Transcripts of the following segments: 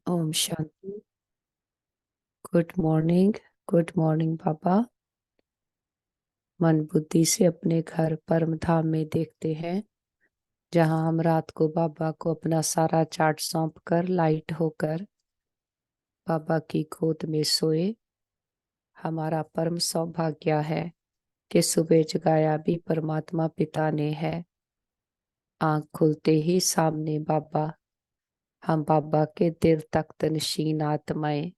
Om Shanti. Good morning पापा। मन बुद्धि से अपने घर परम धाम में देखते हैं, जहां हम रात को बाबा को अपना सारा चार्ट सौंप कर लाइट होकर बाबा की गोद में सोए। हमारा परम सौभाग्य है कि सुबह जगाया भी परमात्मा पिता ने है। आंख खुलते ही सामने बाबा, हम बाबा के दिल तख्त नशीन आत्माएं,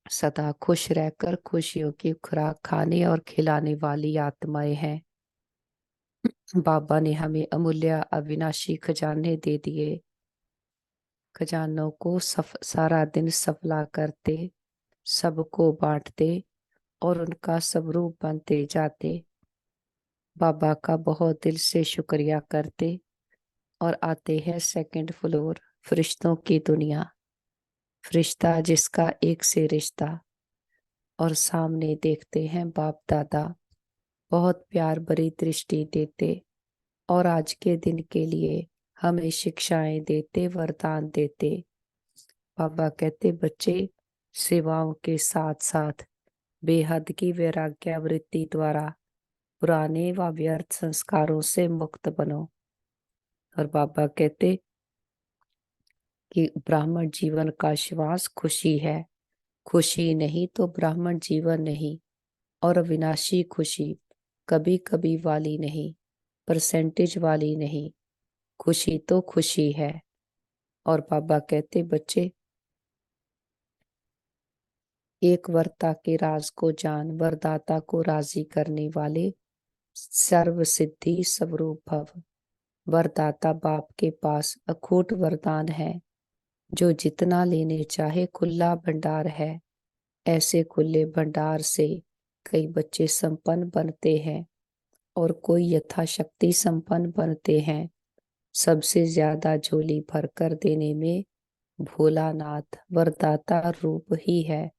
सदा खुश रहकर खुशियों की खुराक खाने और खिलाने वाली आत्माएं हैं। बाबा ने हमें अमूल्य अविनाशी खजाने दे दिए। खजानों को सारा दिन सफला करते, सबको बांटते और उनका स्वरूप बनते जाते। बाबा का बहुत दिल से शुक्रिया करते और आते हैं सेकंड फ्लोर, फरिश्तों की दुनिया। फरिश्ता जिसका एक से रिश्ता, और सामने देखते हैं बाप दादा, बहुत प्यार भरी दृष्टि देते और आज के दिन के लिए हमें शिक्षाएं देते, वरदान देते। बाबा कहते, बच्चे सेवाओं के साथ साथ बेहद की वैराग्यावृत्ति द्वारा पुराने व व्यर्थ संस्कारों से मुक्त बनो। और बाबा कहते कि ब्राह्मण जीवन का श्वास खुशी है। खुशी नहीं तो ब्राह्मण जीवन नहीं। और अविनाशी खुशी कभी कभी वाली नहीं, परसेंटेज वाली नहीं। खुशी तो खुशी है। और बाबा कहते, बच्चे एक वर्ता के राज को जान, वरदाता को राजी करने वाले सर्व सिद्धि स्वरूप भव। वरदाता बाप के पास अखूट वरदान है, जो जितना लेने चाहे खुला भंडार है। ऐसे खुले भंडार से कई बच्चे संपन्न बनते हैं और कोई यथाशक्ति संपन्न बनते हैं। सबसे ज्यादा झोली भरकर देने में भोलानाथ वरदाता रूप ही है।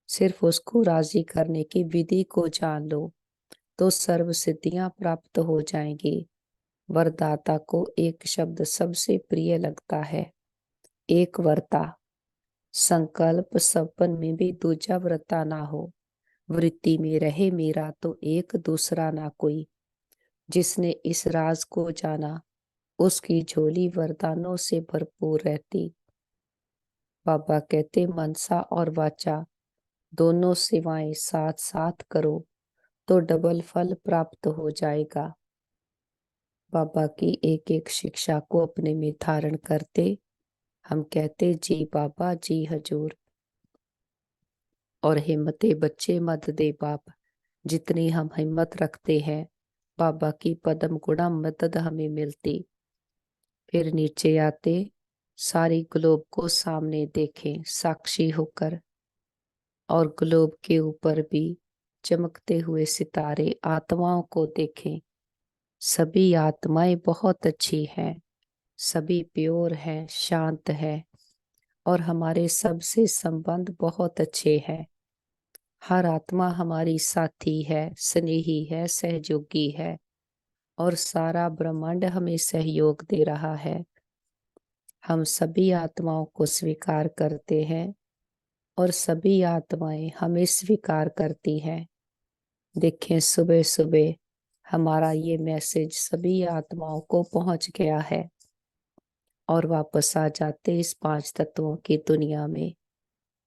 सिर्फ उसको राजी करने की विधि को जान लो तो सर्व सिद्धियां प्राप्त हो जाएंगी। वरदाता को एक शब्द सबसे प्रिय लगता है, एक वर्ता। संकल्प सपन में भी दूजा व्रता ना हो। वृत्ति में रहे मेरा तो एक दूसरा ना कोई। जिसने इस राज को जाना, उसकी झोली वरदानों से भरपूर रहती। बाबा कहते, मनसा और वाचा दोनों सेवाएं साथ साथ करो तो डबल फल प्राप्त हो जाएगा। बाबा की एक एक शिक्षा को अपने में धारण करते हम कहते, जी बाबा जी हजूर। और हिम्मते बच्चे मत दे बाप। जितनी हम हिम्मत रखते हैं, बाबा की पदम गुणा मदद हमें मिलती। फिर नीचे आते, सारी ग्लोब को सामने देखें साक्षी होकर, और ग्लोब के ऊपर भी चमकते हुए सितारे आत्माओं को देखें। सभी आत्माएं बहुत अच्छी हैं, सभी प्योर हैं, शांत है, और हमारे सबसे संबंध बहुत अच्छे हैं। हर आत्मा हमारी साथी है, स्नेही है, सहयोगी है, और सारा ब्रह्मांड हमें सहयोग दे रहा है। हम सभी आत्माओं को स्वीकार करते हैं और सभी आत्माएं हमें स्वीकार करती हैं। देखें, सुबह सुबह हमारा ये मैसेज सभी आत्माओं को पहुंच गया है और वापस आ जाते इस पांच तत्वों की दुनिया में।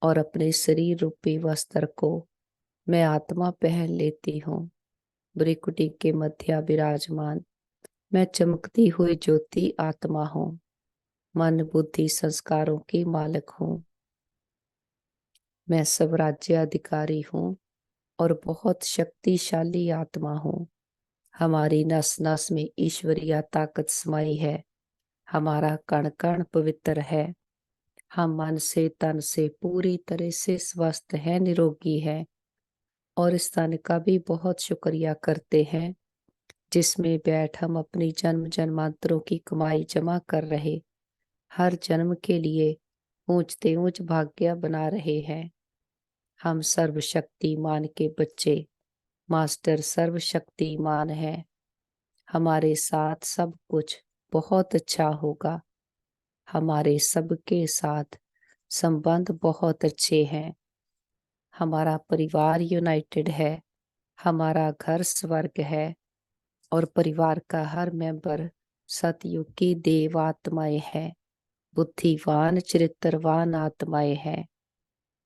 और अपने शरीर रूपी वस्त्र को मैं आत्मा पहन लेती हूँ। भ्रिकुटी के मध्य विराजमान मैं चमकती हुई ज्योति आत्मा हूँ। मन बुद्धि संस्कारों की मालिक हूँ। मैं स्वराज्य अधिकारी हूँ और बहुत शक्तिशाली आत्मा हूँ। हमारी नस नस में ईश्वरीय ताकत समाई है। हमारा कण कण पवित्र है। हम मन से तन से पूरी तरह से स्वस्थ है, निरोगी है। और इस तन का भी बहुत शुक्रिया करते हैं, जिसमें बैठ हम अपनी जन्म जन्मांतरों की कमाई जमा कर रहे, हर जन्म के लिए ऊंचते ऊंच भाग्य बना रहे हैं। हम सर्वशक्तिमान के बच्चे, मास्टर सर्वशक्तिमान है। हमारे साथ सब कुछ बहुत अच्छा होगा। हमारे सबके साथ संबंध बहुत अच्छे हैं। हमारा परिवार यूनाइटेड है, हमारा घर स्वर्ग है और परिवार का हर मेंबर सतयुग की देव आत्माएं हैं, बुद्धिवान चरित्रवान आत्माएं हैं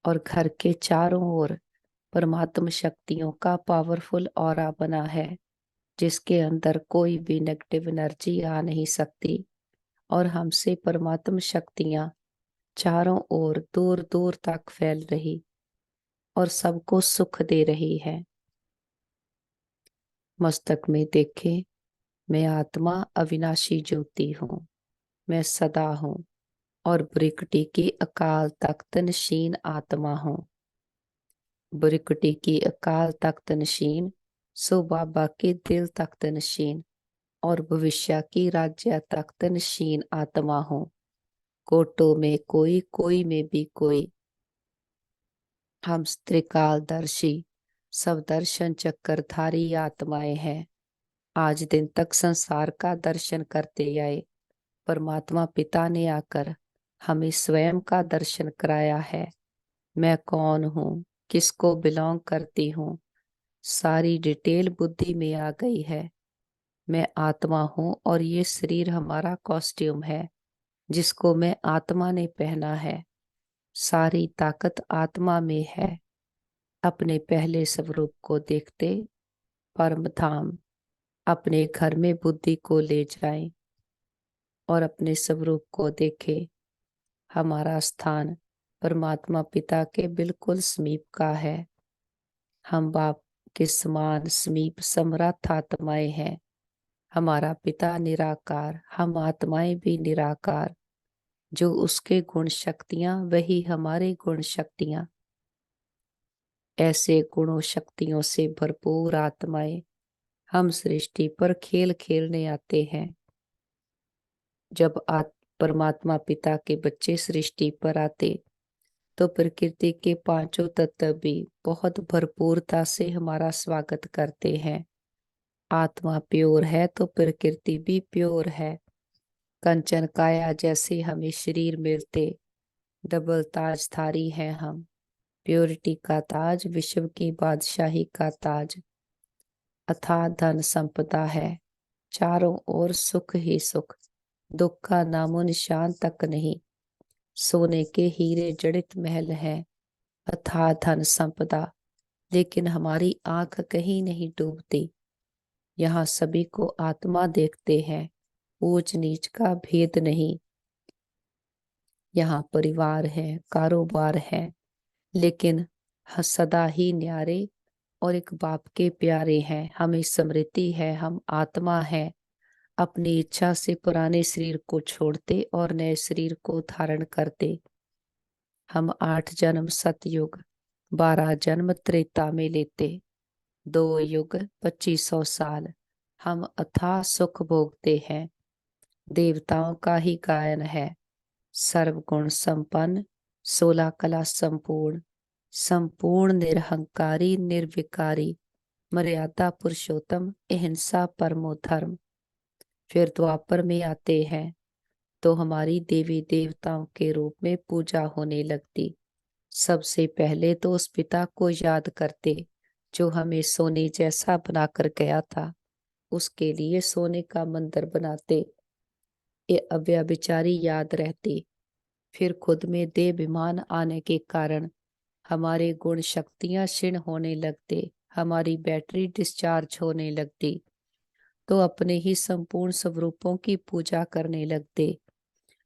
और घर के चारों ओर परमात्म शक्तियों का पावरफुल ऑरा बना है, जिसके अंदर कोई भी नेगेटिव एनर्जी आ नहीं सकती और हमसे परमात्म शक्तियां चारों ओर दूर दूर तक फैल रही और सबको सुख दे रही है। मस्तक में देखे, मैं आत्मा अविनाशी ज्योति हूँ, मैं सदा हूँ और ब्रिकटी की अकाल तख्त नशीन आत्मा हूँ। ब्रिकटी की अकाल तख्त नशीन, सो बाबा के दिल तख्त नशीन और भविष्य की राज्य तख्त नशीन आत्मा हूँ। कोटो में कोई, कोई में भी कोई, हम त्रिकालदर्शी सब दर्शन चक्रधारी आत्माएं हैं। आज दिन तक संसार का दर्शन करते आए परमात्मा पिता ने आकर हमें स्वयं का दर्शन कराया है। मैं कौन हूँ, किसको बिलोंग करती हूँ, सारी डिटेल बुद्धि में आ गई है। मैं आत्मा हूँ और ये शरीर हमारा कॉस्ट्यूम है जिसको मैं आत्मा ने पहना है। सारी ताकत आत्मा में है। अपने पहले स्वरूप को देखते परम धाम अपने घर में बुद्धि को ले जाएं और अपने स्वरूप को देखे। हमारा स्थान परमात्मा पिता के बिल्कुल समीप का है। हम बाप के समान समीप समर्थ आत्माएं हैं। हमारा पिता निराकार, हम आत्माएं भी निराकार। जो उसके गुण शक्तियां वही हमारे गुण शक्तियां। ऐसे गुणों शक्तियों से भरपूर आत्माएं हम सृष्टि पर खेल खेलने आते हैं। जब परमात्मा पिता के बच्चे सृष्टि पर आते तो प्रकृति के पांचों तत्व भी बहुत भरपूरता से हमारा स्वागत करते हैं। आत्मा प्योर है तो प्रकृति भी प्योर है। कंचन काया जैसे हमें शरीर मिलते, डबल ताजधारी हैं हम। प्योरिटी का ताज, विश्व की बादशाही का ताज। अथाह धन संपदा है, चारों ओर सुख ही सुख, दुख का नामो निशान तक नहीं। सोने के हीरे जड़ित महल है, अथाह धन संपदा, लेकिन हमारी आंख कहीं नहीं डूबती। यहाँ सभी को आत्मा देखते हैं, ऊंच नीच का भेद नहीं। यहाँ परिवार है, कारोबार है, लेकिन सदा ही न्यारे और एक बाप के प्यारे हैं। हमें स्मृति है, हम आत्मा है। अपनी इच्छा से पुराने शरीर को छोड़ते और नए शरीर को धारण करते। हम 8 जन्म सतयुग, 12 जन्म त्रेता में लेते, 2 युग 2500 साल हम अथाह सुख भोगते हैं। देवताओं का ही गायन है, सर्वगुण संपन्न, 16 कला संपूर्ण, संपूर्ण निरहंकारी निर्विकारी, मर्यादा पुरुषोत्तम, अहिंसा परमो धर्म। फिर द्वापर में आते हैं तो हमारी देवी देवताओं के रूप में पूजा होने लगती। सबसे पहले तो उस पिता को याद करते जो हमें सोने जैसा बनाकर गया था। उसके लिए सोने का मंदिर बनाते, ये अव्यभिचारी याद रहती। फिर खुद में देहाभिमान आने के कारण हमारे गुण शक्तियां क्षीण होने लगते, हमारी बैटरी डिस्चार्ज होने लगती, तो अपने ही संपूर्ण स्वरूपों की पूजा करने लगते।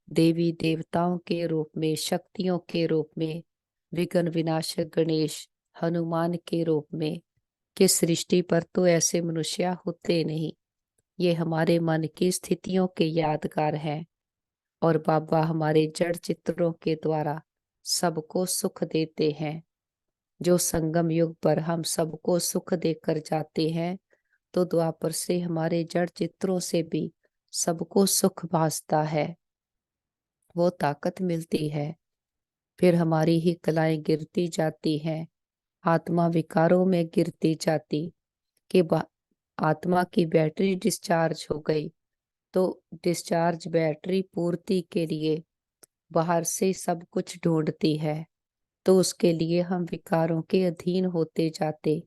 देवी देवताओं के रूप में, शक्तियों के रूप में, विघ्न विनाशक गणेश, हनुमान के रूप में। कि सृष्टि पर तो ऐसे मनुष्य होते नहीं। ये हमारे मन की स्थितियों के यादगार हैं और बाबा हमारे जड़ चित्रों के द्वारा सबको सुख देते हैं। जो संगम युग पर हम सबको सुख देकर जाते हैं, तो द्वापर से हमारे जड़ चित्रों से भी सबको सुख भासता है, वो ताकत मिलती है। फिर हमारी ही कलाएं गिरती जाती हैं, आत्मा विकारों में गिरती जाती। कि आत्मा की बैटरी डिस्चार्ज हो गई तो डिस्चार्ज बैटरी पूर्ति के लिए बाहर से सब कुछ ढूंढती है, तो उसके लिए हम विकारों के अधीन होते जाते।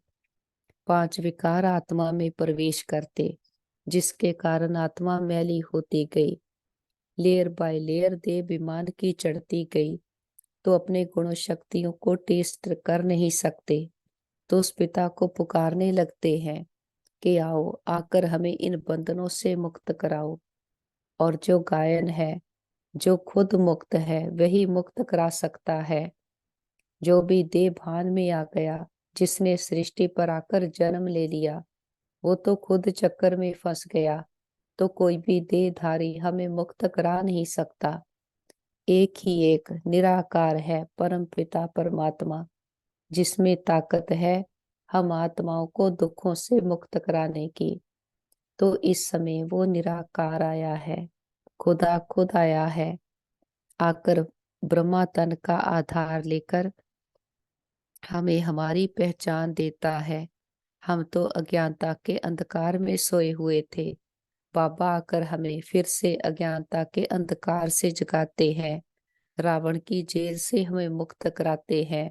5 विकार आत्मा में प्रवेश करते, जिसके कारण आत्मा मैली होती गई, लेयर बाय लेयर देह विमान की चढ़ती गई। तो अपने गुणों शक्तियों को टेस्ट कर नहीं सकते, तो उस पिता को पुकारने लगते हैं कि आओ, आकर हमें इन बंधनों से मुक्त कराओ। और जो गायन है, जो खुद मुक्त है, वही मुक्त करा सकता है। जो भी देह भान में आ गया, जिसने सृष्टि पर आकर जन्म ले लिया, वो तो खुद चक्कर में फंस गया। तो कोई भी देहधारी हमें मुक्त करा नहीं सकता। एक ही एक निराकार है परम पिता परमात्मा, जिसमें ताकत है हम आत्माओं को दुखों से मुक्त कराने की। तो इस समय वो निराकार आया है, खुदा खुद आया है, आकर ब्रह्मा तन का आधार लेकर हमें हमारी पहचान देता है। हम तो अज्ञानता के अंधकार में सोए हुए थे, बाबा आकर हमें फिर से अज्ञानता के अंधकार से जगाते हैं, रावण की जेल से हमें मुक्त कराते हैं।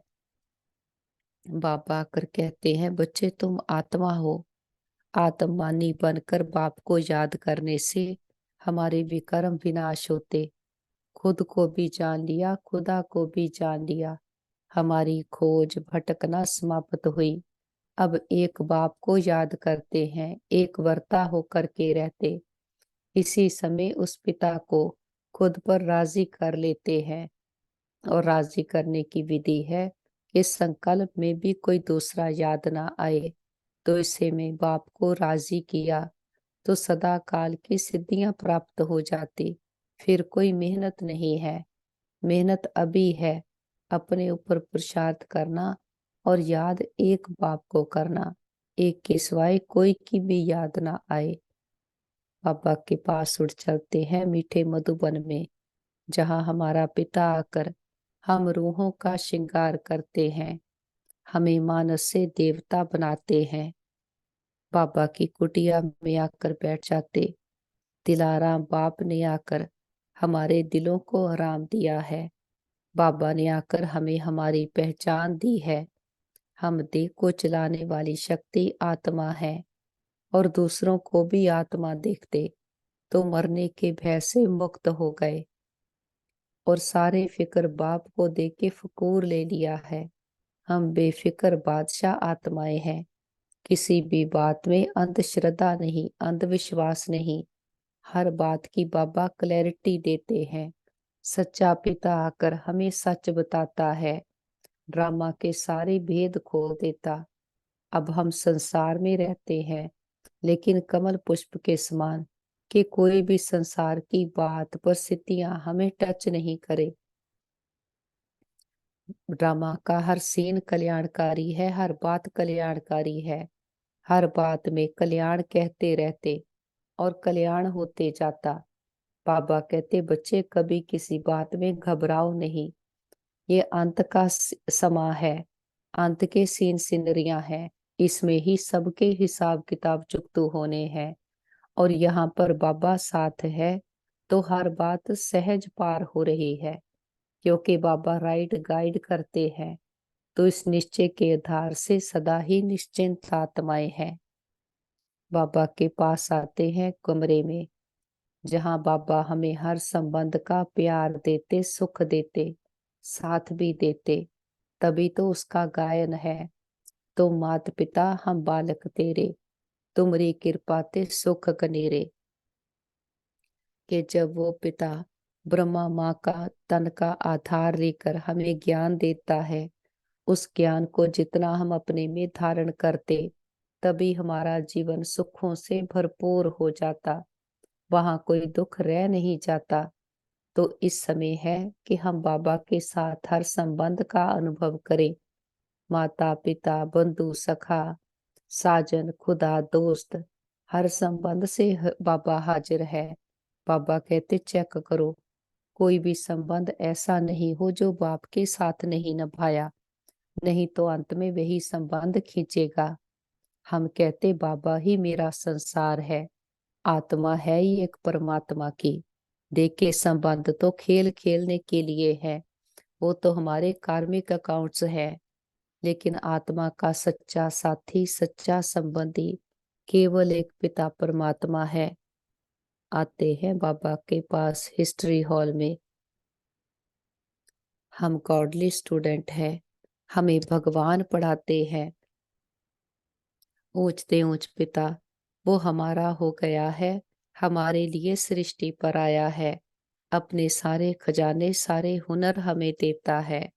बाबा आकर कहते हैं, बच्चे तुम आत्मा हो। आत्मानी बनकर बाप को याद करने से हमारे विकर्म विनाश होते। खुद को भी जान लिया, खुदा को भी जान लिया, हमारी खोज भटकना समाप्त हुई। अब एक बाप को याद करते हैं, एक वर्ता होकर के रहते। इसी समय उस पिता को खुद पर राजी कर लेते हैं। और राजी करने की विधि है कि संकल्प में भी कोई दूसरा याद ना आए। तो इसे में बाप को राजी किया तो सदा काल की सिद्धियां प्राप्त हो जाती। फिर कोई मेहनत नहीं है, मेहनत अभी है अपने ऊपर पुरुषार्थ करना और याद एक बाप को करना, एक के सिवाय कोई की भी याद ना आए। बाबा के पास उड़ चलते हैं मीठे मधुबन में, जहाँ हमारा पिता आकर हम रूहों का श्रृंगार करते हैं, हमें मानस से देवता बनाते हैं। बाबा की कुटिया में आकर बैठ जाते। दिलाराम बाप ने आकर हमारे दिलों को आराम दिया है। बाबा ने आकर हमें हमारी पहचान दी है। हम देह को चलाने वाली शक्ति आत्मा है और दूसरों को भी आत्मा देखते तो मरने के भय से मुक्त हो गए और सारे फिक्र बाप को दे के फकूर ले लिया है। हम बेफिक्र बादशाह आत्माएं हैं। किसी भी बात में अंधश्रद्धा नहीं, अंधविश्वास नहीं। हर बात की बाबा क्लैरिटी देते हैं। सच्चा पिता आकर हमें सच बताता है, ड्रामा के सारे भेद खोल देता। अब हम संसार में रहते हैं, लेकिन कमल पुष्प के समान, कि कोई भी संसार की बात परिस्थितियां हमें टच नहीं करे। ड्रामा का हर सीन कल्याणकारी है, हर बात कल्याणकारी है। हर बात में कल्याण कहते रहते और कल्याण होते जाता। बाबा कहते, बच्चे कभी किसी बात में घबराओ नहीं। ये अंत का समा है, अंत के सीन सिनरियां हैं। इसमें ही सबके हिसाब किताब चुकतू होने हैं। और यहाँ पर बाबा साथ है, तो हर बात सहज पार हो रही है, क्योंकि बाबा राइट गाइड करते हैं। तो इस निश्चय के आधार से सदा ही निश्चिंत आत्माएं हैं। बाबा के पास आते हैं कमरे में, जहाँ बाबा हमें हर संबंध का प्यार देते, सुख देते, साथ भी देते। तभी तो उसका गायन है, तुम मात पिता हम बालक तेरे, तुमरी कृपा ते सुख कनेरे। कि जब वो पिता ब्रह्मा माँ का तन का आधार लेकर हमें ज्ञान देता है, उस ज्ञान को जितना हम अपने में धारण करते, तभी हमारा जीवन सुखों से भरपूर हो जाता, वहां कोई दुख रह नहीं जाता। तो इस समय है कि हम बाबा के साथ हर संबंध का अनुभव करें। माता पिता बंधु सखा साजन खुदा दोस्त, हर संबंध से बाबा हाजिर है। बाबा कहते, चेक करो, कोई भी संबंध ऐसा नहीं हो जो बाप के साथ नहीं निभाया, नहीं तो अंत में वही संबंध खींचेगा। हम कहते, बाबा ही मेरा संसार है, आत्मा है ही एक परमात्मा की। देखे संबंध तो खेल खेलने के लिए है, वो तो हमारे कार्मिक अकाउंट्स है। लेकिन आत्मा का सच्चा साथी, सच्चा संबंधी केवल एक पिता परमात्मा है। आते हैं बाबा के पास हिस्ट्री हॉल में। हम गॉडली स्टूडेंट हैं, हमें भगवान पढ़ाते हैं। ऊंचते ऊंच पिता वो हमारा हो गया है, हमारे लिए सृष्टि पर आया है, अपने सारे खजाने सारे हुनर हमें देता है।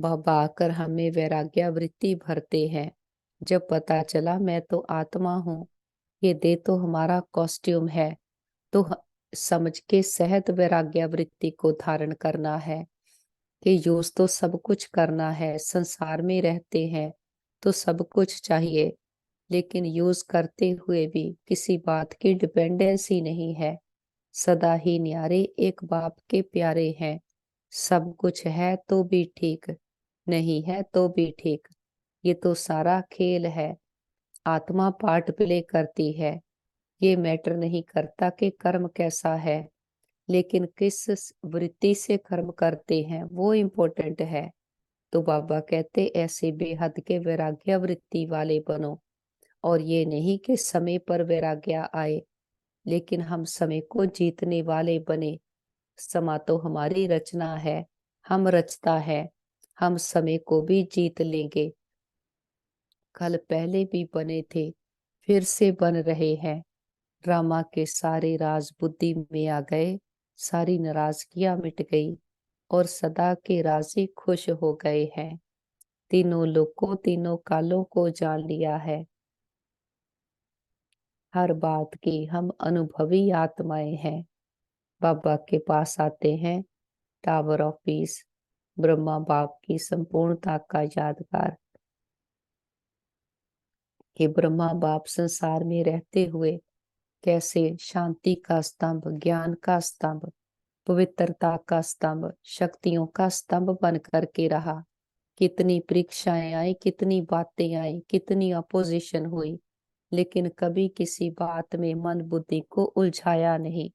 बाबा आकर हमें वैराग्यावृत्ति भरते हैं। जब पता चला मैं तो आत्मा हूँ, ये देह तो हमारा कॉस्ट्यूम है, तो समझ के सहत वैराग्यावृत्ति को धारण करना है कि यूज तो सब कुछ करना है। संसार में रहते हैं तो सब कुछ चाहिए, लेकिन यूज करते हुए भी किसी बात की डिपेंडेंसी नहीं है। सदा ही न्यारे एक बाप के प्यारे हैं। सब कुछ है तो भी ठीक, नहीं है तो भी ठीक, ये तो सारा खेल है। आत्मा पार्ट प्ले करती है। ये मैटर नहीं करता कि कर्म कैसा है, लेकिन किस वृत्ति से कर्म करते हैं वो इम्पोर्टेंट है। तो बाबा कहते ऐसे बेहद के वैराग्य वृत्ति वाले बनो। और ये नहीं कि समय पर वैराग्य आए, लेकिन हम समय को जीतने वाले बने। समा तो हमारी रचना है, हम रचता है, हम समय को भी जीत लेंगे। कल पहले भी बने थे, फिर से बन रहे हैं। ड्रामा के सारे राज बुद्धि में आ गए, सारी नाराजगियां मिट गई और सदा के राजी खुश हो गए हैं। तीनों लोगों तीनों कालों को जान लिया है। हर बात की हम अनुभवी आत्माएं हैं। बाबा के पास आते हैं, टावर ऑफ पीस, ब्रह्मा बाप की संपूर्णता का यादगार। कि ब्रह्मा बाप संसार में रहते हुए कैसे शांति का स्तंभ, ज्ञान का स्तंभ, पवित्रता का स्तंभ, शक्तियों का स्तंभ बन करके रहा। कितनी परीक्षाएं आई, कितनी बातें आई, कितनी अपोजिशन हुई, लेकिन कभी किसी बात में मन बुद्धि को उलझाया नहीं।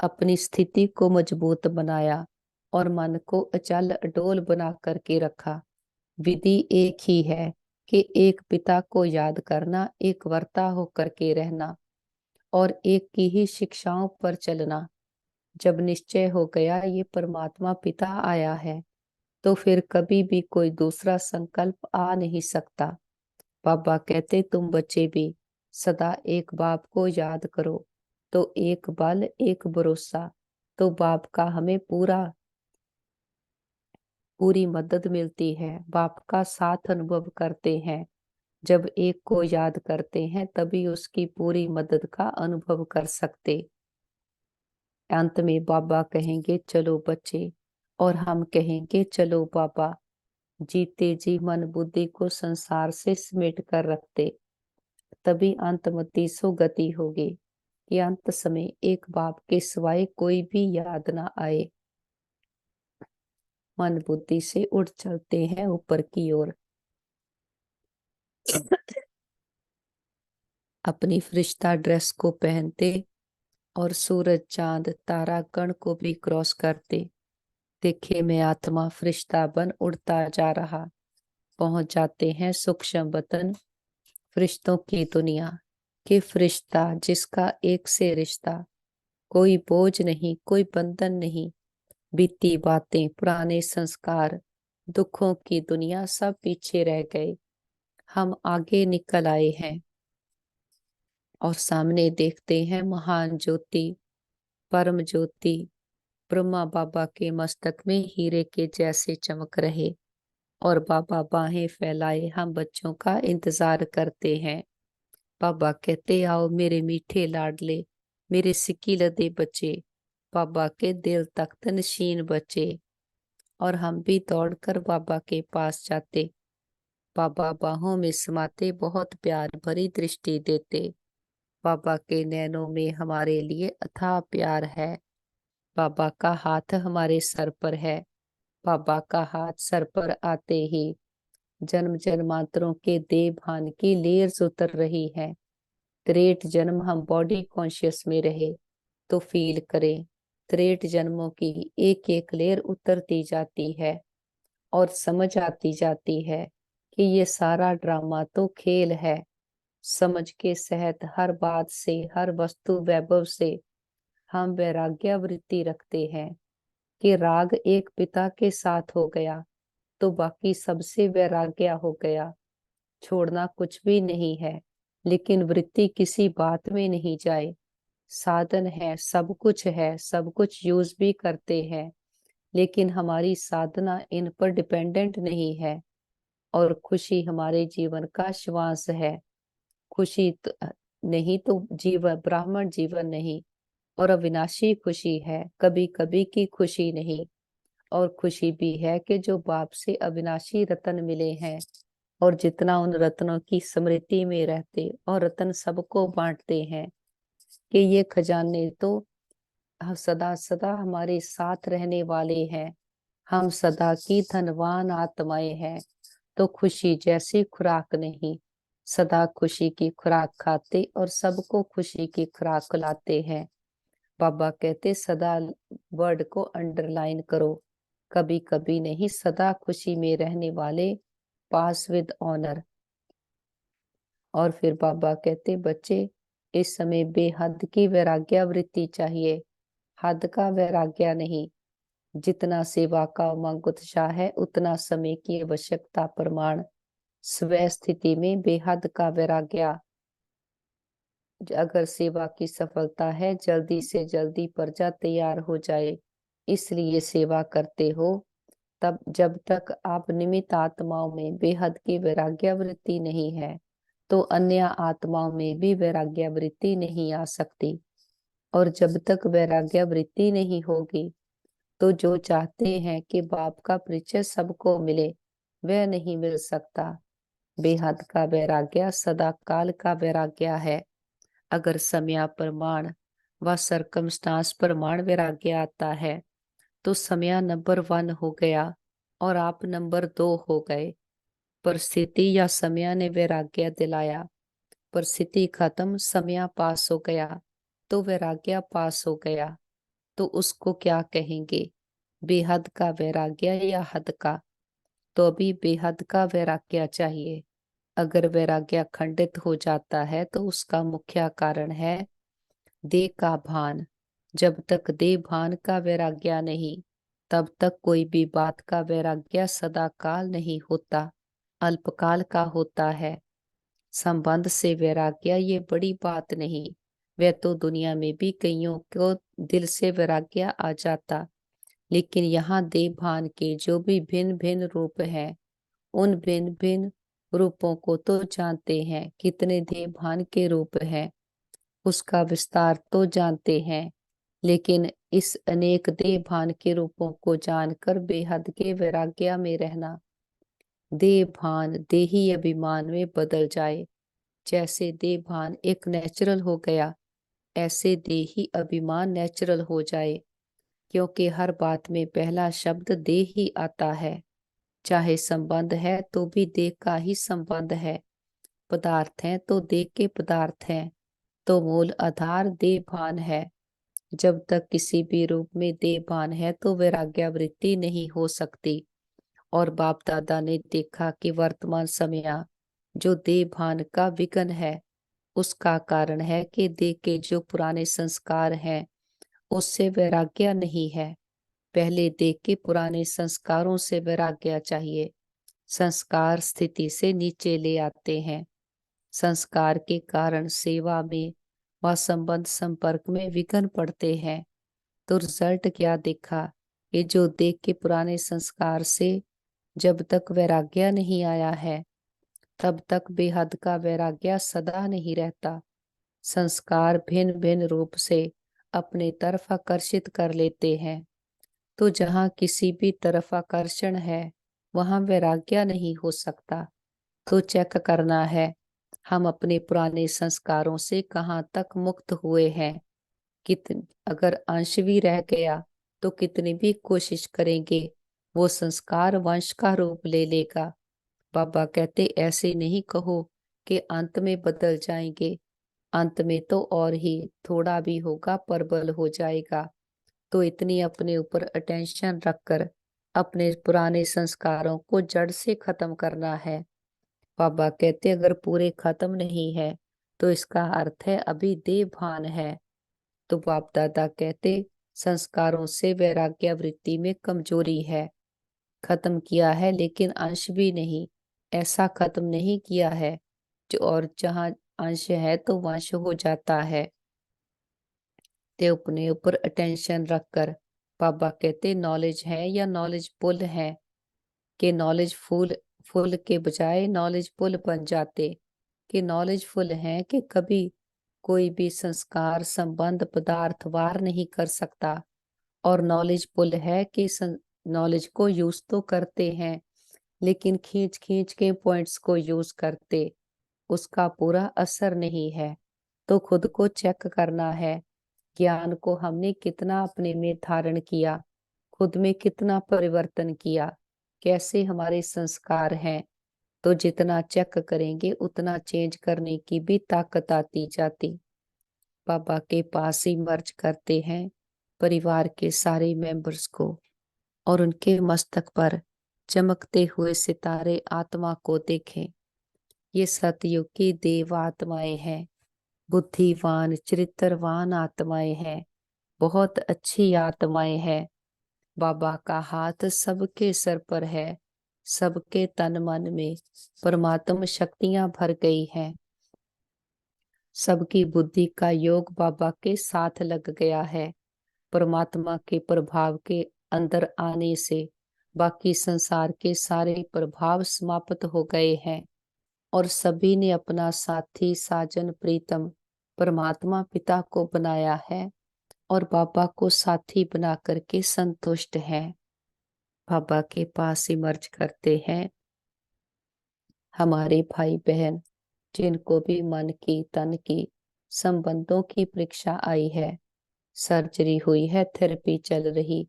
अपनी स्थिति को मजबूत बनाया और मन को अचल अडोल बना करके रखा। विधि एक ही है कि एक पिता को याद करना, एक वर्ता होकर के रहना और एक की ही शिक्षाओं पर चलना। जब निश्चय हो गया ये परमात्मा पिता आया है, तो फिर कभी भी कोई दूसरा संकल्प आ नहीं सकता। बाबा कहते तुम बच्चे भी सदा एक बाप को याद करो, तो एक बल एक भरोसा। तो बाप का हमें पूरी मदद मिलती है, बाप का साथ अनुभव करते हैं। जब एक को याद करते हैं तभी उसकी पूरी मदद का अनुभव कर सकते। अंत में बाबा कहेंगे चलो बच्चे, और हम कहेंगे चलो बाबा। जीते जी मन बुद्धि को संसार से समेट कर रखते, तभी अंतमति सो गति होगी कि अंत समय एक बाप के सिवाय कोई भी याद ना आए। मन बुद्धि से उड़ चलते हैं ऊपर की ओर। अपनी फरिश्ता ड्रेस को पहनते और सूरज चांद तारा गण को भी क्रॉस करते। देखे मैं आत्मा फरिश्ता बन उड़ता जा रहा। पहुंच जाते हैं सूक्ष्म वतन, फरिश्तों की दुनिया के फरिश्ता जिसका एक से रिश्ता। कोई बोझ नहीं, कोई बंधन नहीं, बीती बातें पुराने संस्कार, दुखों की दुनिया सब पीछे रह गए। हम आगे निकल आए हैं और सामने देखते हैं महान ज्योति, परम ज्योति ब्रह्मा बाबा के मस्तक में हीरे के जैसे चमक रहे। और बाबा बाहें फैलाए हम बच्चों का इंतजार करते हैं। बाबा कहते आओ मेरे मीठे लाडले, मेरे सिक्की लदे बच्चे, बाबा के दिल तख्त नशीन बच्चे। और हम भी दौड़कर बाबा के पास जाते, बाबा बाहों में समाते, बहुत प्यार भरी दृष्टि देते। बाबा के नैनों में हमारे लिए अथाह प्यार है। बाबा का हाथ हमारे सर पर है। बाबा का हाथ सर पर आते ही जन्म जन्मांतरों के देह भान की लेयर्स उतर रही है। ग्रेट जन्म हम बॉडी कॉन्शियस में रहे, तो फील करें। 63 जन्मों की एक एक लेयर उतरती जाती है और समझ आती जाती है कि ये सारा ड्रामा तो खेल है। समझ के सहित हर बात से, हर वस्तु वैभव से हम वैराग्यावृत्ति रखते हैं कि राग एक पिता के साथ हो गया तो बाकी सबसे वैराग्य हो गया। छोड़ना कुछ भी नहीं है, लेकिन वृत्ति किसी बात में नहीं जाए। साधन है, सब कुछ है, सब कुछ यूज भी करते हैं, लेकिन हमारी साधना इन पर डिपेंडेंट नहीं है। और खुशी हमारे जीवन का श्वास है। खुशी नहीं तो जीवन, ब्राह्मण जीवन नहीं। और अविनाशी खुशी है, कभी कभी की खुशी नहीं। और खुशी भी है कि जो बाप से अविनाशी रतन मिले हैं, और जितना उन रत्नों की स्मृति में रहते और रतन सबको बांटते हैं कि ये खजाने तो सदा सदा हमारे साथ रहने वाले हैं। हम सदा की धनवान आत्माएं हैं। तो खुशी जैसी खुराक नहीं, सदा खुशी की खुराक खाते और सबको खुशी की खुराक खिलाते हैं। बाबा कहते सदा वर्ड को अंडरलाइन करो, कभी कभी नहीं, सदा खुशी में रहने वाले, पास विद ऑनर। और फिर बाबा कहते बच्चे, इस समय बेहद की वैराग्यावृत्ति चाहिए, हद का वैराग्य नहीं। जितना सेवा का उमंग उत्साह है, उतना समय की आवश्यकता प्रमाण। स्व स्थिति में बेहद का वैराग्य। अगर सेवा की सफलता है, जल्दी से जल्दी प्रजा तैयार हो जाए, इसलिए सेवा करते हो। तब जब तक आप निमित्त आत्माओं में बेहद की वैराग्यावृत्ति नहीं है, तो अन्य आत्माओं में भी वैराग्यावृत्ति नहीं आ सकती। और जब तक वैराग्यावृत्ति नहीं होगी, तो जो चाहते हैं कि बाप का परिचय सबको मिले, वह नहीं मिल सकता। बेहद का वैराग्य सदा काल का वैराग्य है। अगर समय प्रमाण व सरकमस्टांस प्रमाण वैराग्य आता है, तो समय नंबर 1 हो गया और आप नंबर 2 हो गए। परिस्थिति या समय ने वैराग्य दिलाया, परिस्थिति खत्म, समय पास हो गया, तो वैराग्य पास हो गया। तो उसको क्या कहेंगे, बेहद का वैराग्य या हद का? तो अभी बेहद का वैराग्य चाहिए। अगर वैराग्य खंडित हो जाता है, तो उसका मुख्य कारण है देह का भान। जब तक देह भान का वैराग्य नहीं, तब तक कोई भी बात का वैराग्य सदा काल नहीं होता, अल्पकाल का होता है। संबंध से वैराग्य ये बड़ी बात नहीं। वह तो दुनिया में भी कईयों को दिल से वैराग्य आ जाता, लेकिन यहाँ देह भान के जो भी भिन्न भिन्न रूप हैं, उन भिन्न भिन्न रूपों को तो जानते हैं। कितने देह भान के रूप हैं, उसका विस्तार तो जानते हैं, लेकिन इस अनेक देह भान के रूपों को जानकर बेहद के वैराग्य में रहना। देह भान देही अभिमान में बदल जाए। जैसे देह भान एक नेचुरल हो गया, ऐसे देही अभिमान नेचुरल हो जाए। क्योंकि हर बात में पहला शब्द देह ही आता है। चाहे संबंध है तो भी देह का ही संबंध है, पदार्थ है तो देह के पदार्थ हैं। तो मूल आधार देह भान है। जब तक किसी भी रूप में देह भान है, तो वैराग्यावृत्ति नहीं हो सकती। और बाप दादा ने देखा कि वर्तमान समय जो देह भान का विघ्न है, उसका कारण है कि देह के जो पुराने संस्कार हैं, उससे वैराग्य नहीं है। पहले देह के पुराने संस्कारों से वैराग्य चाहिए। संस्कार स्थिति से नीचे ले आते हैं। संस्कार के कारण सेवा में व संबंध संपर्क में विघ्न पड़ते हैं। तो रिजल्ट क्या देखा कि जो देख के पुराने संस्कार से जब तक वैराग्य नहीं आया है, तब तक बेहद का वैराग्य सदा नहीं रहता। संस्कार भिन्न भिन्न रूप से अपने तरफ आकर्षित कर लेते हैं। तो जहाँ किसी भी तरफ आकर्षण है, वहां वैराग्य नहीं हो सकता। तो चेक करना है हम अपने पुराने संस्कारों से कहाँ तक मुक्त हुए हैं। अगर अंश भी रह गया, तो कितनी भी कोशिश करेंगे, वो संस्कार वंश का रूप ले लेगा। बाबा कहते ऐसे नहीं कहो कि अंत में बदल जाएंगे। अंत में तो और ही थोड़ा भी होगा प्रबल हो जाएगा। तो इतनी अपने ऊपर अटेंशन रखकर अपने पुराने संस्कारों को जड़ से खत्म करना है। बाबा कहते अगर पूरे खत्म नहीं है तो इसका अर्थ है अभी देह भान है। तो बाप दादा कहते संस्कारों से वैराग्य वृत्ति में कमजोरी है। खत्म किया है लेकिन अंश भी नहीं, ऐसा खत्म नहीं किया है जो, और जहाँ अंश है तो वंश हो जाता है। ते अपने ऊपर अटेंशन रखकर बाबा कहते नॉलेज है या नॉलेज पुल है, कि नॉलेज फुल फुल के बजाय नॉलेज पुल बन जाते। कि नॉलेज फुल है कि कभी कोई भी संस्कार संबंध पदार्थ वार नहीं कर सकता, और नॉलेज पुल है कि नॉलेज को यूज तो करते हैं लेकिन खींच खींच के पॉइंट्स को यूज करते, उसका पूरा असर नहीं है। तो खुद को चेक करना है, ज्ञान को हमने कितना अपने में धारण किया, खुद में कितना परिवर्तन किया, कैसे हमारे संस्कार हैं। तो जितना चेक करेंगे उतना चेंज करने की भी ताकत आती जाती। बाबा के पास ही मर्ज करते हैं परिवार के सारे मेंबर्स को, और उनके मस्तक पर चमकते हुए सितारे आत्मा को देखें। ये सतयुग की देव आत्माएं हैं, बुद्धिवान चरित्रवान आत्माएं हैं, बहुत अच्छी आत्माएं हैं। बाबा का हाथ सबके सर पर है, सबके तन मन में परमात्म शक्तियां भर गई हैं। सबकी बुद्धि का योग बाबा के साथ लग गया है। परमात्मा के प्रभाव के अंदर आने से बाकी संसार के सारे प्रभाव समाप्त हो गए हैं, और सभी ने अपना साथी साजन प्रीतम परमात्मा पिता को बनाया है, और बाबा को साथी बना करके संतुष्ट हैं। बाबा के पास इमर्ज करते हैं हमारे भाई बहन जिनको भी मन की तन की संबंधों की परीक्षा आई है, सर्जरी हुई है, थेरेपी चल रही,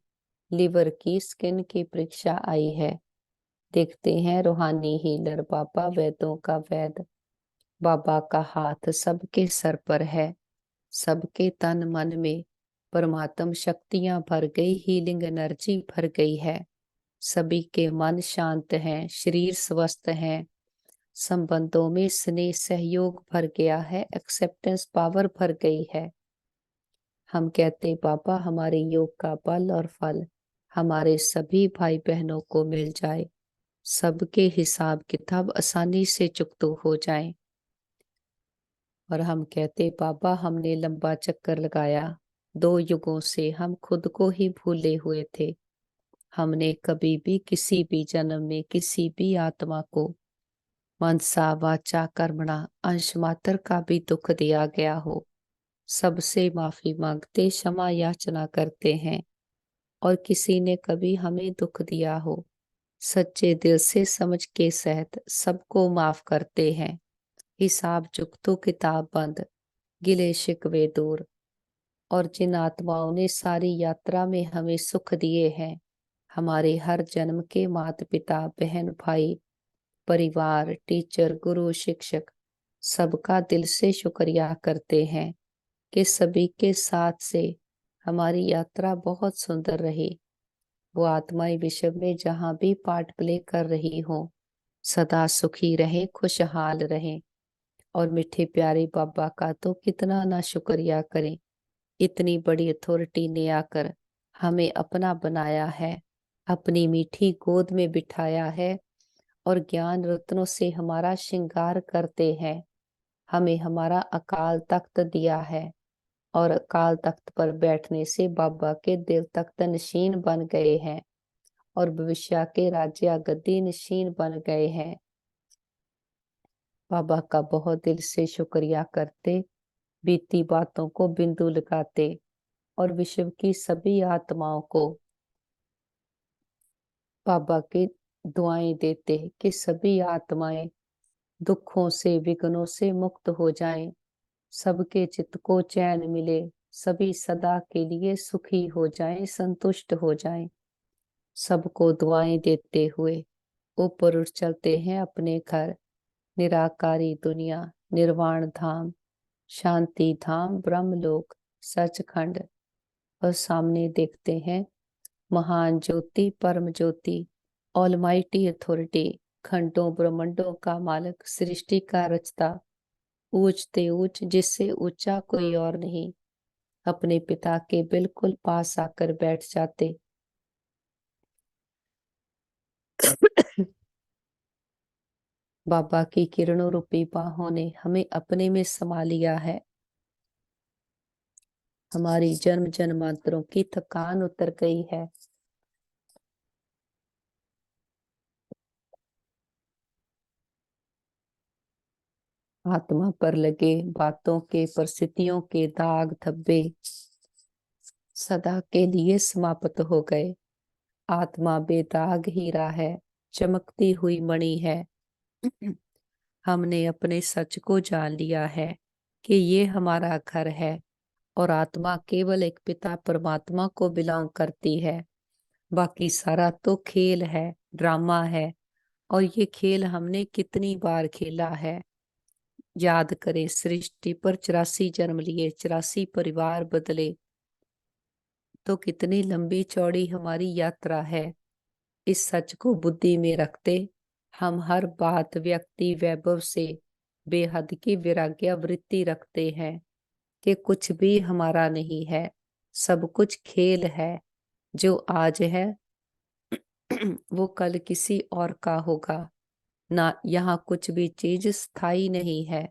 लिवर की स्किन की परीक्षा आई है। देखते हैं रूहानी हीलर बाबा वेदों का वैद। बाबा का हाथ सबके सर पर है, सबके तन मन में परमात्म शक्तियां भर गई, हीलिंग एनर्जी भर गई है। सभी के मन शांत हैं, शरीर स्वस्थ हैं, संबंधों में स्नेह सहयोग भर गया है, एक्सेप्टेंस पावर भर गई है। हम कहते बाबा हमारे योग का बल और फल हमारे सभी भाई बहनों को मिल जाए, सबके हिसाब किताब आसानी से चुकतो हो जाए। और हम कहते बाबा हमने लंबा चक्कर लगाया, 2 युगों से हम खुद को ही भूले हुए थे। हमने कभी भी किसी भी जन्म में किसी भी आत्मा को मनसा वाचा कर्मणा अंश मात्र का भी दुख दिया गया हो, सबसे माफी मांगते क्षमा याचना करते हैं। और किसी ने कभी हमें दुख दिया हो, सच्चे दिल से समझ के सहित सबको माफ करते हैं। हिसाब चुकतो किताब बंद, गिले शिकवे दूर। और जिन आत्माओं ने सारी यात्रा में हमें सुख दिए हैं, हमारे हर जन्म के माता पिता बहन भाई परिवार टीचर गुरु शिक्षक, सबका दिल से शुक्रिया करते हैं कि सभी के साथ से हमारी यात्रा बहुत सुंदर रही। वो आत्माएं विश्व में जहाँ भी पार्ट प्ले कर रही हो, सदा सुखी रहे खुशहाल रहे। और मीठे प्यारे बाबा का तो कितना ना शुक्रिया करें, इतनी बड़ी अथॉरिटी ने आकर हमें अपना बनाया है, अपनी मीठी गोद में बिठाया है, और ज्ञान रत्नों से हमारा श्रृंगार करते हैं। हमें हमारा अकाल तख्त दिया है, और अकाल तख्त पर बैठने से बाबा के दिल तख्त नशीन बन गए हैं, और भविष्य के राज्य गद्दी नशीन बन गए हैं। बाबा का बहुत दिल से शुक्रिया करते, बीती बातों को बिंदु लगाते, और विश्व की सभी आत्माओं को बाबा की दुआएं देते कि सभी आत्माएं दुखों से विघ्नों से मुक्त हो जाएं, सबके चित्त को चैन मिले, सभी सदा के लिए सुखी हो जाएं, संतुष्ट हो जाएं। सबको दुआएं देते हुए ऊपर उठ चलते हैं अपने घर, निराकारी दुनिया निर्वाण धाम, शांति धाम ब्रह्मलोक सचखंड। और सामने देखते हैं महान ज्योति परम ज्योति ऑलमाइटी अथॉरिटी, खंडों ब्रह्मांडों का मालिक, सृष्टि का रचता, ऊंचते ऊंच जिससे ऊंचा कोई और नहीं, अपने पिता के बिल्कुल पास आकर बैठ जाते। बाबा की किरणों रूपी बाहों ने हमें अपने में समा लिया है। हमारी जन्म जन्मांतरों की थकान उतर गई है। आत्मा पर लगे बातों के, परिस्थितियों के दाग धब्बे सदा के लिए समाप्त हो गए। आत्मा बेदाग हीरा है, चमकती हुई मणि है। हमने अपने सच को जान लिया है कि ये हमारा घर है और आत्मा केवल एक पिता परमात्मा को बिलोंग करती है। बाकी सारा तो खेल है, ड्रामा है। और ये खेल हमने कितनी बार खेला है। याद करें, सृष्टि पर 84 जन्म लिए, 84 परिवार बदले, तो कितनी लंबी चौड़ी हमारी यात्रा है। इस सच को बुद्धि में रखते हम हर बात, व्यक्ति, वैभव से बेहद की वैराग्य वृत्ति रखते हैं कि कुछ भी हमारा नहीं है, सब कुछ खेल है। जो आज है वो कल किसी और का होगा। ना यहाँ कुछ भी चीज स्थायी नहीं है।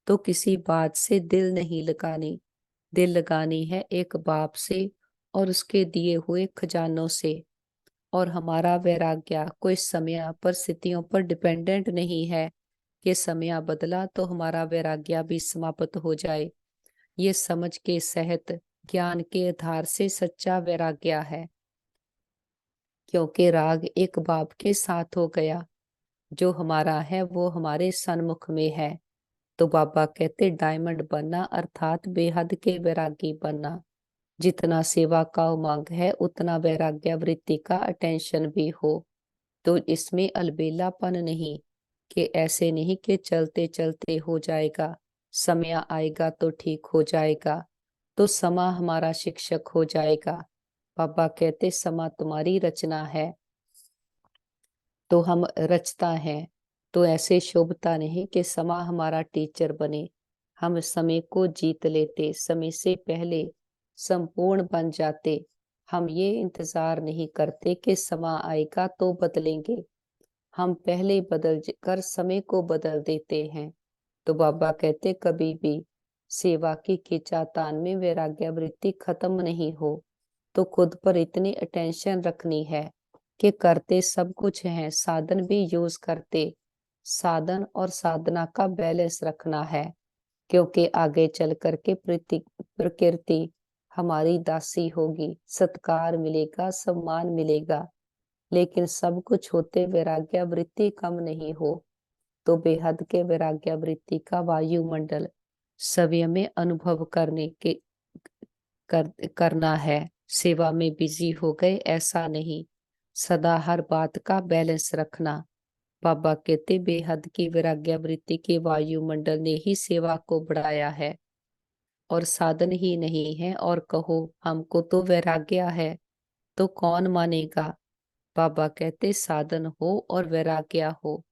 तो किसी बात से दिल नहीं लगानी, दिल लगानी है एक बाप से और उसके दिए हुए खजानों से। और हमारा वैराग्य कोई समय परिस्थितियों पर डिपेंडेंट नहीं है कि समय बदला तो हमारा वैराग्य भी समाप्त हो जाए। ये समझ के सहित ज्ञान के आधार से सच्चा वैराग्य है। क्योंकि राग एक बाप के साथ हो गया, जो हमारा है वो हमारे सन्मुख में है। तो बाबा कहते डायमंड बनना अर्थात बेहद के वैरागी बनना। जितना सेवा का उमंग है उतना वैराग्य वृत्ति का अटेंशन भी हो। तो इसमें अलबेलापन नहीं, कि ऐसे नहीं कि चलते चलते हो जाएगा, समय आएगा तो ठीक हो जाएगा, तो समा हमारा शिक्षक हो जाएगा। बाबा कहते समा तुम्हारी रचना है, तो हम रचता है। तो ऐसे शोभता नहीं कि समा हमारा टीचर बने। हम समय को जीत लेते, समय से पहले संपूर्ण बन जाते। हम ये इंतजार नहीं करते कि समा आएगा तो बदलेंगे, हम पहले बदल कर समय को बदल देते हैं। तो बाबा कहते कभी भी सेवा की खींचातान में वैराग्य वृत्ति खत्म नहीं हो। तो खुद पर इतनी अटेंशन रखनी है कि करते सब कुछ है, साधन भी यूज करते, साधन और साधना का बैलेंस रखना है। क्योंकि आगे चल करके प्रकृति हमारी दासी होगी, सत्कार मिलेगा, सम्मान मिलेगा। लेकिन सब कुछ होते वैराग्य वृत्ति कम नहीं हो, तो बेहद के वैराग्य वृत्ति का वायुमंडल सभी में अनुभव करना है। सेवा में बिजी हो गए ऐसा नहीं, सदा हर बात का बैलेंस रखना। बाबा कहते बेहद की वैराग्य वृत्ति के वायुमंडल ने ही सेवा को बढ़ाया है और साधन ही नहीं है। और कहो हमको तो वैराग्य है, तो कौन मानेगा। बाबा कहते साधन हो और वैराग्य हो।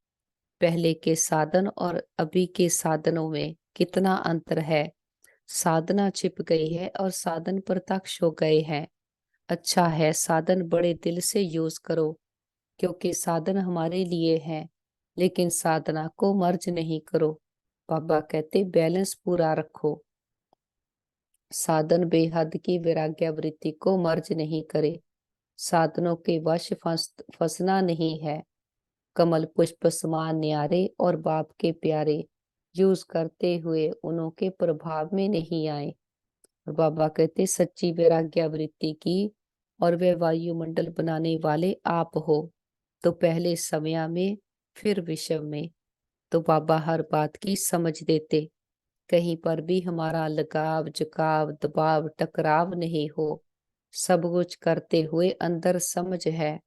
पहले के साधन और अभी के साधनों में कितना अंतर है। साधना छिप गई है और साधन प्रत्यक्ष हो गए हैं। अच्छा है साधन बड़े दिल से यूज करो, क्योंकि साधन हमारे लिए है, लेकिन साधना को मर्ज नहीं करो। बाबा कहते बैलेंस पूरा रखो। साधन बेहद की वैराग्य वृत्ति को मर्ज नहीं करे। साधनों के वश फंसना नहीं है। कमल पुष्प समान न्यारे और बाप के प्यारे यूज करते हुए उन्हों के प्रभाव में नहीं आए। और बाबा कहते सच्ची वैराग्य वृत्ति की और वे वायुमंडल बनाने वाले आप हो, तो पहले समय में फिर विश्व में। तो बाबा हर बात की समझ देते, कहीं पर भी हमारा लगाव झुकाव दबाव टकराव नहीं हो। सब कुछ करते हुए अंदर समझ है,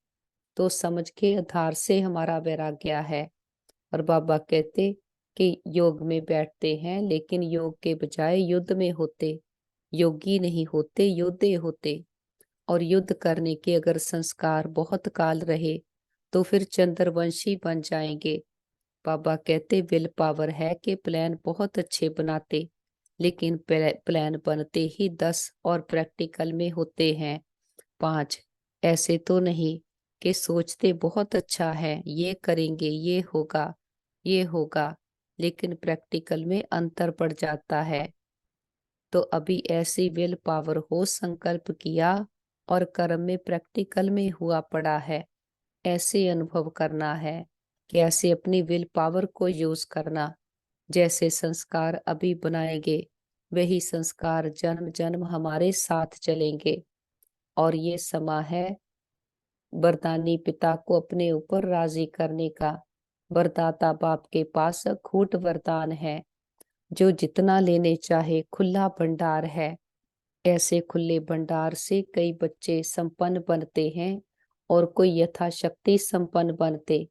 तो समझ के आधार से हमारा वैराग्य है। और बाबा कहते कि योग में बैठते हैं लेकिन योग के बजाय युद्ध में होते, योगी नहीं होते, योद्धे होते। और युद्ध करने के अगर संस्कार बहुत काल रहे तो फिर चंद्रवंशी बन जाएंगे। बाबा कहते विल पावर है कि प्लान बहुत अच्छे बनाते, लेकिन प्लान बनते ही 10 और प्रैक्टिकल में होते हैं 5। ऐसे तो नहीं कि सोचते बहुत अच्छा है, ये करेंगे, ये होगा, लेकिन प्रैक्टिकल में अंतर पड़ जाता है। तो अभी ऐसी विल पावर हो, संकल्प किया और कर्म में प्रैक्टिकल में हुआ पड़ा है, ऐसे अनुभव करना है कि ऐसे अपनी विल पावर को यूज करना। जैसे संस्कार अभी बनाएंगे वही संस्कार जन्म जन्म हमारे साथ चलेंगे। और ये समा है वरदानी पिता को अपने ऊपर राजी करने का। वरदाता बाप के पास अखूट वरदान है, जो जितना लेने चाहे खुला भंडार है। ऐसे खुले भंडार से कई बच्चे संपन्न बनते हैं और कोई यथाशक्ति संपन्न बनते।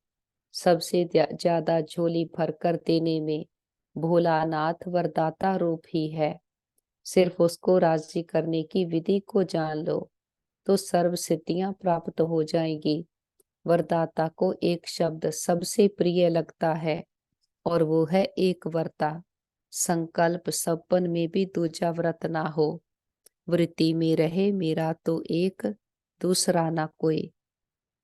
सबसे ज्यादा झोली भरकर देने में भोलानाथ वरदाता रूप ही है। सिर्फ उसको राजी करने की विधि को जान लो तो सर्व सिद्धियां प्राप्त हो जाएंगी। वरदाता को एक शब्द सबसे प्रिय लगता है और वो है एक वर्ता। संकल्प सपन में भी दूजा व्रत ना हो, वृत्ति में रहे मेरा तो एक, दूसरा ना कोई।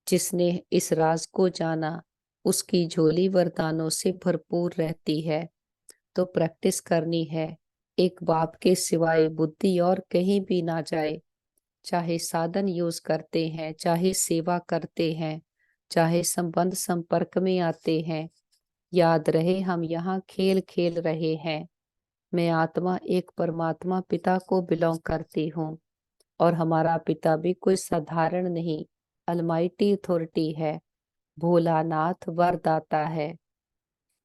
जिसने इस राज को जाना उसकी झोली वरदानों से भरपूर रहती है। तो प्रैक्टिस करनी है, एक बाप के सिवाय बुद्धि और कहीं भी ना जाए। चाहे साधन यूज करते हैं, चाहे सेवा करते हैं, चाहे संबंध संपर्क में आते हैं, याद रहे हम यहाँ खेल खेल रहे हैं। मैं आत्मा एक परमात्मा पिता को बिलोंग करती हूँ और हमारा पिता भी कोई साधारण नहीं, अलमाइटी अथॉरिटी है, भोलानाथ वरदाता है।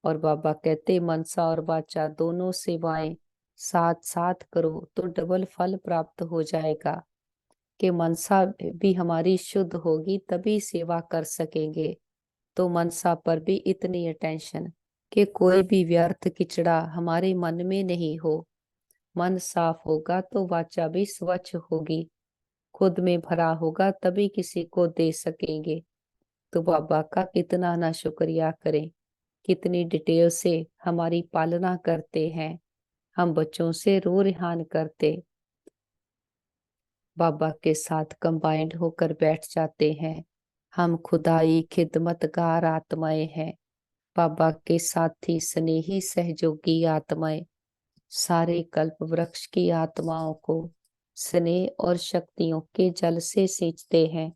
और बाबा कहते मनसा और वाचा दोनों सेवाएं साथ साथ करो तो डबल फल प्राप्त हो जाएगा। कि मनसा भी हमारी शुद्ध होगी तभी सेवा कर सकेंगे। तो मनसा पर भी इतनी अटेंशन कि कोई भी व्यर्थ किचड़ा हमारे मन में नहीं हो। मन साफ होगा तो वाचा भी स्वच्छ होगी, खुद में भरा होगा तभी किसी को दे सकेंगे। तो बाबा का कितना ना शुक्रिया करें, कितनी डिटेल से हमारी पालना करते हैं। हम बच्चों से रो रिहान करते, बाबा के साथ कंबाइंड होकर बैठ जाते हैं। हम खुदाई खिदमतगार आत्माएं हैं, बाबा के साथी स्नेही सहयोगी आत्माएं। सारे कल्प वृक्ष की आत्माओं को स्नेह और शक्तियों के जल से सींचते हैं।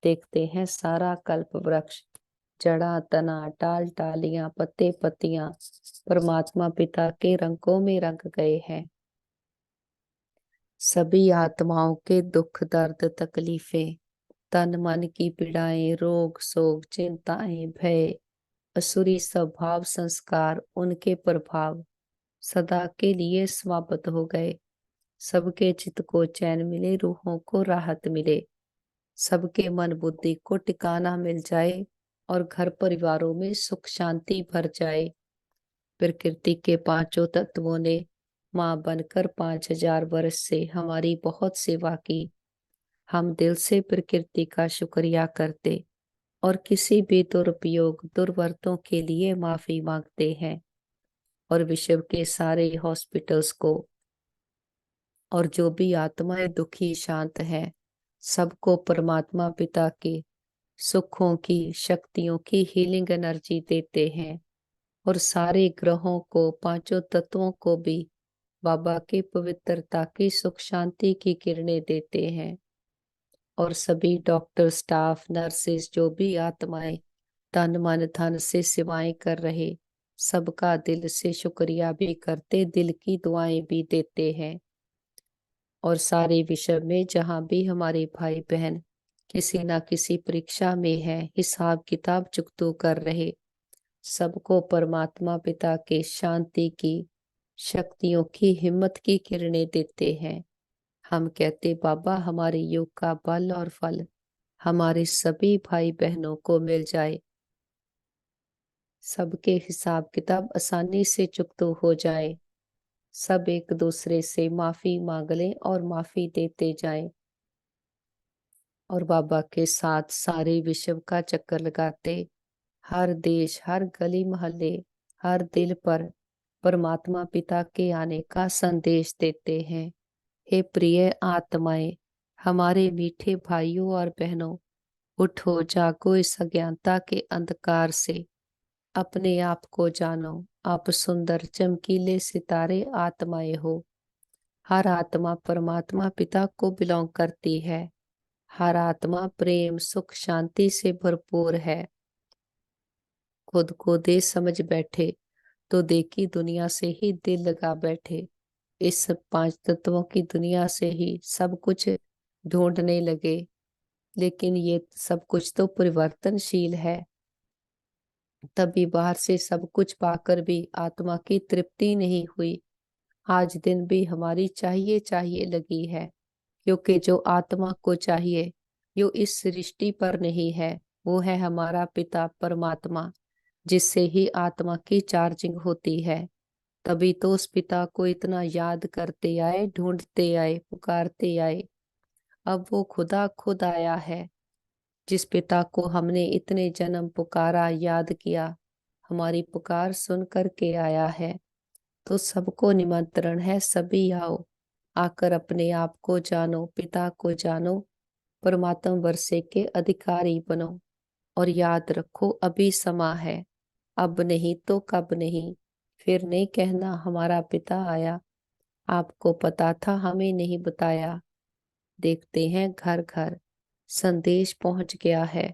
देखते हैं सारा कल्प वृक्ष, जड़ा तना टाल टालियां पत्ते पत्तियां परमात्मा पिता के रंगों में रंग गए हैं। सभी आत्माओं के दुख दर्द तकलीफें, तन मन की पीड़ाएं, रोग शोक चिंताएं भय, असुरी स्वभाव संस्कार उनके प्रभाव सदा के लिए समाप्त हो गए। सबके चित्त को चैन मिले, रूहों को राहत मिले, सबके मन बुद्धि को टिकाना मिल जाए और घर परिवारों में सुख शांति भर जाए। प्रकृति के पांचों तत्वों ने माँ बनकर 5000 वर्ष से हमारी बहुत सेवा की। हम दिल से प्रकृति का शुक्रिया करते और किसी भी दुरुपयोग दुर्वर्तों के लिए माफी मांगते हैं। और विश्व के सारे हॉस्पिटल्स को और जो भी आत्माएं दुखी शांत हैं सबको परमात्मा पिता के सुखों की शक्तियों की हीलिंग एनर्जी देते हैं। और सारे ग्रहों को पांचों तत्वों को भी बाबा की पवित्रता की सुख शांति की किरणें देते हैं। और सभी डॉक्टर स्टाफ नर्सेस जो भी आत्माएं तन मन धन से सेवाएं कर रहे सबका दिल से शुक्रिया भी करते, दिल की दुआएं भी देते हैं। और सारे विश्व में जहां भी हमारे भाई बहन किसी ना किसी परीक्षा में है, हिसाब किताब चुकतो कर रहे, सबको परमात्मा पिता के शांति की शक्तियों की हिम्मत की किरणें देते हैं। हम कहते बाबा हमारे योग का बल और फल हमारे सभी भाई बहनों को मिल जाए। सबके हिसाब किताब आसानी से चुकता हो जाए, सब एक दूसरे से माफी मांग लें और माफी देते जाएं, और बाबा के साथ सारे विश्व का चक्कर लगाते, हर देश, हर गली मोहल्ले, हर दिल पर परमात्मा पिता के आने का संदेश देते हैं। हे प्रिय आत्माएं, हमारे मीठे भाइयों और बहनों, उठो, जागो, इस अज्ञानता के अंधकार से अपने आप को जानो। आप सुंदर चमकीले सितारे आत्माएं हो। हर आत्मा परमात्मा पिता को बिलोंग करती है। हर आत्मा प्रेम, सुख, शांति से भरपूर है। खुद को दे समझ बैठे तो देखी दुनिया से ही दिल लगा बैठे। इस पांच तत्वों की दुनिया से ही सब कुछ ढूंढने लगे, लेकिन ये सब कुछ तो परिवर्तनशील है। तभी बाहर से सब कुछ पाकर भी आत्मा की तृप्ति नहीं हुई। आज दिन भी हमारी चाहिए चाहिए लगी है, क्योंकि जो आत्मा को चाहिए जो इस सृष्टि पर नहीं है, वो है हमारा पिता परमात्मा, जिससे ही आत्मा की चार्जिंग होती है। तभी तो उस पिता को इतना याद करते आए, ढूंढते आए, पुकारते आए। अब वो खुदा खुद आया है। जिस पिता को हमने इतने जन्म पुकारा, याद किया, हमारी पुकार सुन करके आया है। तो सबको निमंत्रण है, सभी आओ, आकर अपने आप को जानो, पिता को जानो, परमात्म वर्षे के अधिकारी बनो। और याद रखो, अभी समा है, अब नहीं तो कब नहीं। फिर नहीं कहना हमारा पिता आया, आपको पता था हमें नहीं बताया। देखते हैं घर घर संदेश पहुंच गया है,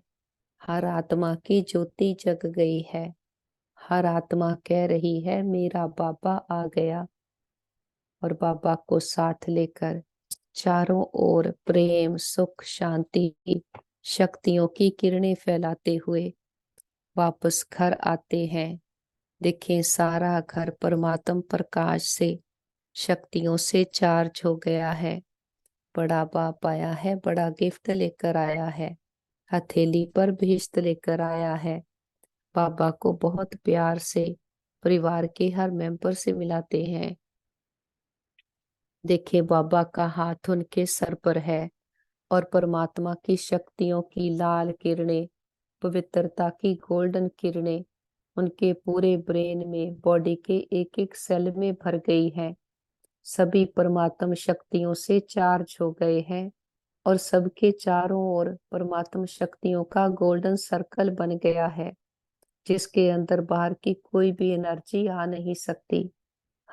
हर आत्मा की ज्योति जग गई है। हर आत्मा कह रही है मेरा बाबा आ गया। और बाबा को साथ लेकर चारों ओर प्रेम, सुख, शांति, शक्तियों की किरणें फैलाते हुए वापस घर आते हैं। देखें, सारा घर परमात्म प्रकाश से, शक्तियों से चार्ज हो गया है। बड़ा बाप आया है, बड़ा गिफ्ट लेकर आया है, हथेली पर भेस्ट लेकर आया है। बाबा को बहुत प्यार से परिवार के हर मेंबर से मिलाते हैं। देखिए, बाबा का हाथ उनके सर पर है और परमात्मा की शक्तियों की लाल किरणें, पवित्रता की गोल्डन किरणें उनके पूरे ब्रेन में, बॉडी के एक एक सेल में भर गई है। सभी परमात्म शक्तियों से चार्ज हो गए हैं और सबके चारों ओर परमात्म शक्तियों का गोल्डन सर्कल बन गया है, जिसके अंदर बाहर की कोई भी एनर्जी आ नहीं सकती।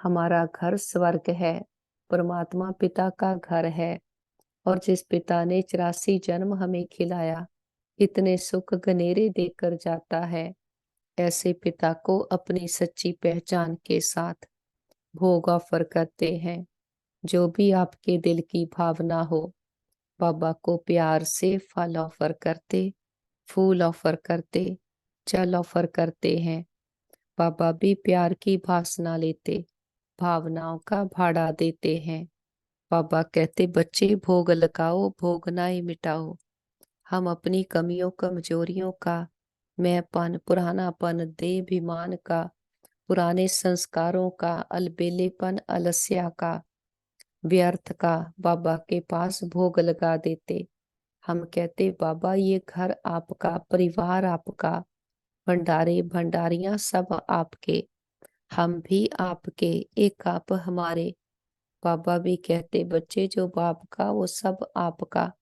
हमारा घर स्वर्ग है, परमात्मा पिता का घर है। और जिस पिता ने 84 जन्म हमें खिलाया, इतने सुख गनेरे देकर जाता है, ऐसे पिता को अपनी सच्ची पहचान के साथ भोग ऑफर करते हैं। जो भी आपके दिल की भावना हो, बाबा को प्यार से फल ऑफर करते, फूल ऑफर करते, जल ऑफर करते हैं। बाबा भी प्यार की भाषणा लेते, भावनाओं का भाड़ा देते हैं। बाबा कहते, बच्चे भोग लगाओ, भोग ना ही मिटाओ। हम अपनी कमियों कमजोरियों का, मैंपन, पुरानापन, देहाभिमान का, पुराने संस्कारों का, अलबेलेपन, अलस्या का, व्यर्थ का बाबा के पास भोग लगा देते। हम कहते, बाबा ये घर आपका, परिवार आपका, भंडारे भंडारियां सब आपके, हम भी आपके, एक आप हमारे। बाबा भी कहते, बच्चे जो बाप का वो सब आपका।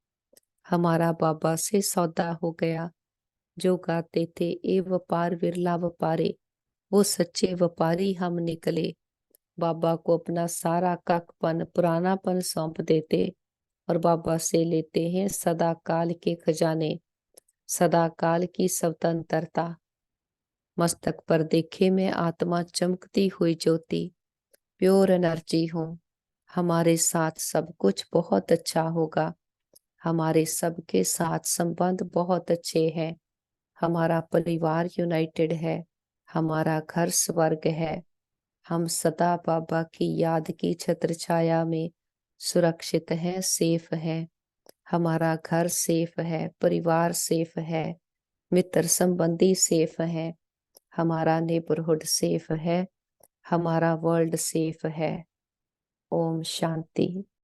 हमारा बाबा से सौदा हो गया। जो गाते थे, ए व्यापार विरला व्यापारे, वो सच्चे व्यापारी हम निकले। बाबा को अपना सारा ककपन, पुरानापन सौंप देते और बाबा से लेते हैं सदा काल के खजाने, सदा काल की स्वतंत्रता। मस्तक पर देखे मैं आत्मा चमकती हुई ज्योति, प्योर एनर्जी हूँ। हमारे साथ सब कुछ बहुत अच्छा होगा। हमारे सबके साथ संबंध बहुत अच्छे हैं। हमारा परिवार यूनाइटेड है। हमारा घर स्वर्ग है। हम सदा बाबा की याद की छत्र छाया में सुरक्षित हैं, सेफ हैं। हमारा घर सेफ है, परिवार सेफ है, मित्र संबंधी सेफ हैं। हमारा नेबरहुड सेफ है, हमारा वर्ल्ड सेफ है। ओम शांति।